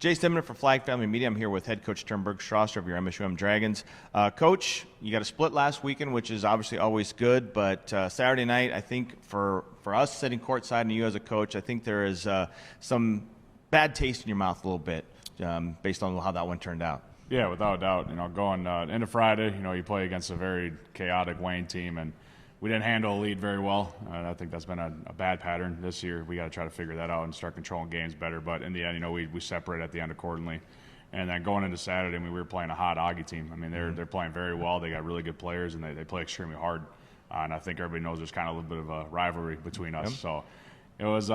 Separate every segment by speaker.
Speaker 1: Jace Denman for Flag Family Media. I'm here with head coach Tim Bergstraser of your MSUM Dragons. Coach, you got a split last weekend, which is obviously always good, but Saturday night, I think for us sitting courtside and you as a coach, I think there is some bad taste in your mouth a little bit based on how that one turned out.
Speaker 2: Yeah, without a doubt. Going into Friday, you play against a very chaotic Wayne team, and we didn't handle a lead very well. I think that's been a bad pattern this year. We got to try to figure that out and start controlling games better. But in the end, we separate at the end accordingly. And then going into Saturday, we were playing a hot Augie team. They're playing very well. They got really good players, and they play extremely hard. And I think everybody knows there's kind of a little bit of a rivalry between us. So it was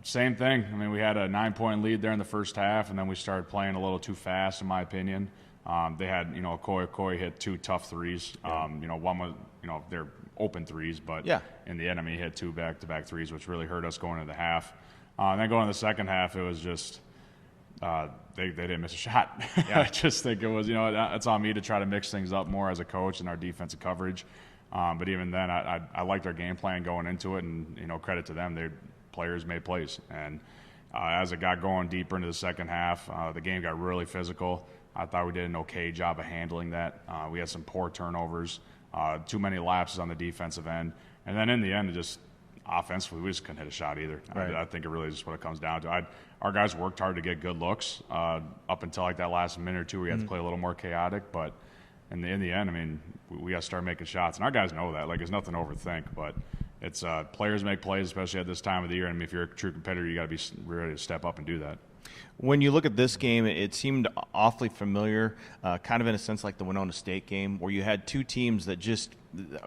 Speaker 2: same thing. We had a 9-point lead there in the first half, and then we started playing a little too fast, in my opinion. They had, Koi hit 2 tough threes. One was, they're open threes, but in the end, he hit 2 back-to-back threes, which really hurt us going into the half. And then going into the second half, it was just they didn't miss a shot. I just think it was, it's on me to try to mix things up more as a coach in our defensive coverage. But even then, I liked our game plan going into it, and, credit to them, their players made plays. And as it got going deeper into the second half, the game got really physical. I thought we did an okay job of handling that. We had some poor turnovers, too many lapses on the defensive end. And then in the end, just offensively, we just couldn't hit a shot either. Right. I think it really is just what it comes down to. Our guys worked hard to get good looks up until like that last minute or two where you have to play a little more chaotic. But in the end, we got to start making shots. And our guys know that. It's nothing to overthink. But it's players make plays, especially at this time of the year. If you're a true competitor, you got to be ready to step up and do that.
Speaker 1: When you look at this game, it seemed awfully familiar, kind of in a sense like the Winona State game, where you had two teams that just,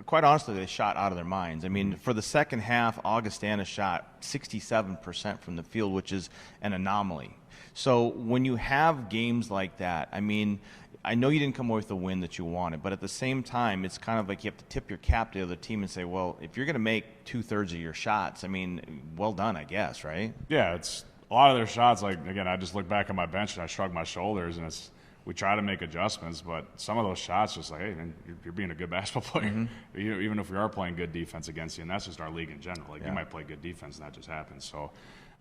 Speaker 1: quite honestly, they shot out of their minds. For the second half, Augustana shot 67% from the field, which is an anomaly. So when you have games like that, I know you didn't come away with the win that you wanted, but at the same time, it's kind of like you have to tip your cap to the other team and say, well, if you're going to make 2/3 of your shots, well done, I guess, right?
Speaker 2: Yeah, it's a lot of their shots. Again, I just look back at my bench and I shrug my shoulders, and we try to make adjustments, but some of those shots just hey, man, you're being a good basketball player. Even if we are playing good defense against you, and that's just our league in general. You might play good defense, and that just happens. So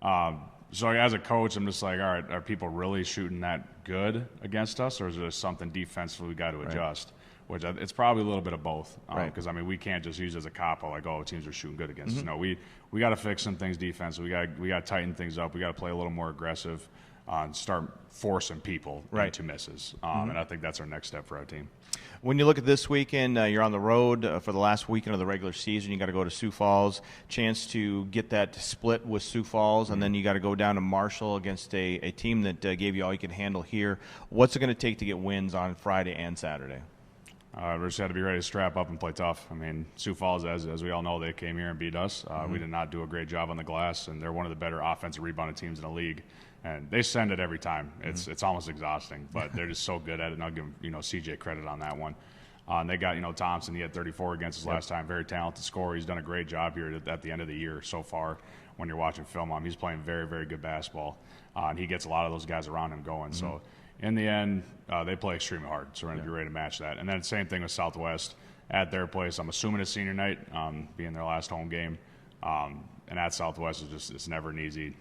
Speaker 2: as a coach, I'm just all right, are people really shooting that good against us, or is there something defensively we got to adjust? Which it's probably a little bit of both, because we can't just use it as a cop-out teams are shooting good against us. No, we got to fix some things defensively. We got to tighten things up. We got to play a little more aggressive, and start forcing people into misses. And I think that's our next step for our team.
Speaker 1: When you look at this weekend, you're on the road for the last weekend of the regular season. You got to go to Sioux Falls, chance to get that split with Sioux Falls, and then you got to go down to Marshall against a team that gave you all you could handle here. What's it going to take to get wins on Friday and Saturday?
Speaker 2: We just had to be ready to strap up and play tough. Sioux Falls, as we all know, they came here and beat us. We did not do a great job on the glass, and they're one of the better offensive rebounding teams in the league. And they send it every time. It's almost exhausting, but they're just so good at it. And I'll give CJ credit on that one. And they got Thompson. He had 34 against us last time. Very talented scorer. He's done a great job here at the end of the year so far. When you're watching film on him, he's playing very, very good basketball, and he gets a lot of those guys around him going. So in the end, they play extremely hard. So we're going to be ready to match that. And then same thing with Southwest at their place. I'm assuming it's senior night, being their last home game. And at Southwest is it's never an easy.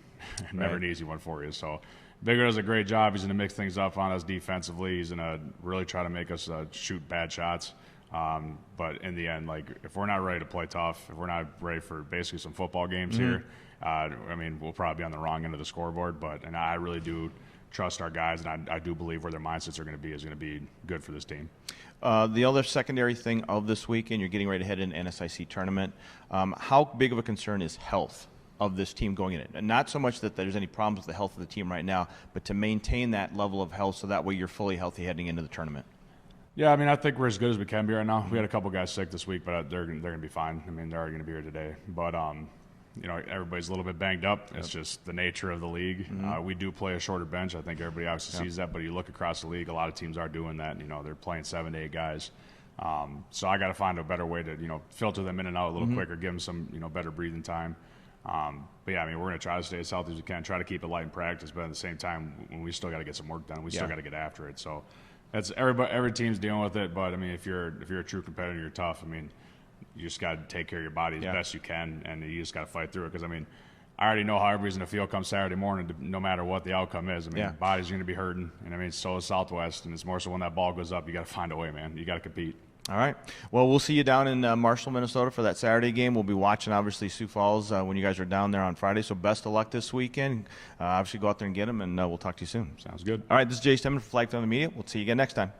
Speaker 2: Never an easy one for you. So Bigger does a great job. He's going to mix things up on us defensively. He's going to really try to make us shoot bad shots. But in the end, if we're not ready to play tough, if we're not ready for basically some football games here, we'll probably be on the wrong end of the scoreboard. And I really do trust our guys, and I do believe where their mindsets are going to be is going to be good for this team.
Speaker 1: The other secondary thing of this weekend, you're getting ready to head in an NSIC tournament. How big of a concern is health of this team going in it? And not so much that there's any problems with the health of the team right now, but to maintain that level of health so that way you're fully healthy heading into the tournament.
Speaker 2: Yeah, I think we're as good as we can be right now. We had a couple guys sick this week, but they're going to be fine. They're already going to be here today. But, everybody's a little bit banged up. It's just the nature of the league. We do play a shorter bench. I think everybody obviously sees that, but you look across the league, a lot of teams are doing that. They're playing 7 to 8 guys. So I got to find a better way to, filter them in and out a little quicker, give them some, better breathing time. But yeah, we're going to try to stay as healthy as we can, try to keep it light in practice, but at the same time, when we still got to get some work done, we still got to get after it. So that's every team's dealing with it. But if you're a true competitor, you're tough. You just got to take care of your body as best you can, and you just got to fight through it. Because I already know how everybody's going to feel come Saturday morning, no matter what the outcome is. I mean,
Speaker 1: Yeah.
Speaker 2: body's going to be hurting, and I mean, so is Southwest, and it's more so when that ball goes up, you got to find a way, man. You got to compete.
Speaker 1: All right. Well, we'll see you down in Marshall, Minnesota for that Saturday game. We'll be watching, obviously, Sioux Falls when you guys are down there on Friday. So best of luck this weekend. Obviously, go out there and get them, and we'll talk to you soon.
Speaker 2: Sounds good.
Speaker 1: All right. This is Jace Denman for Flag Family Media. We'll see you again next time.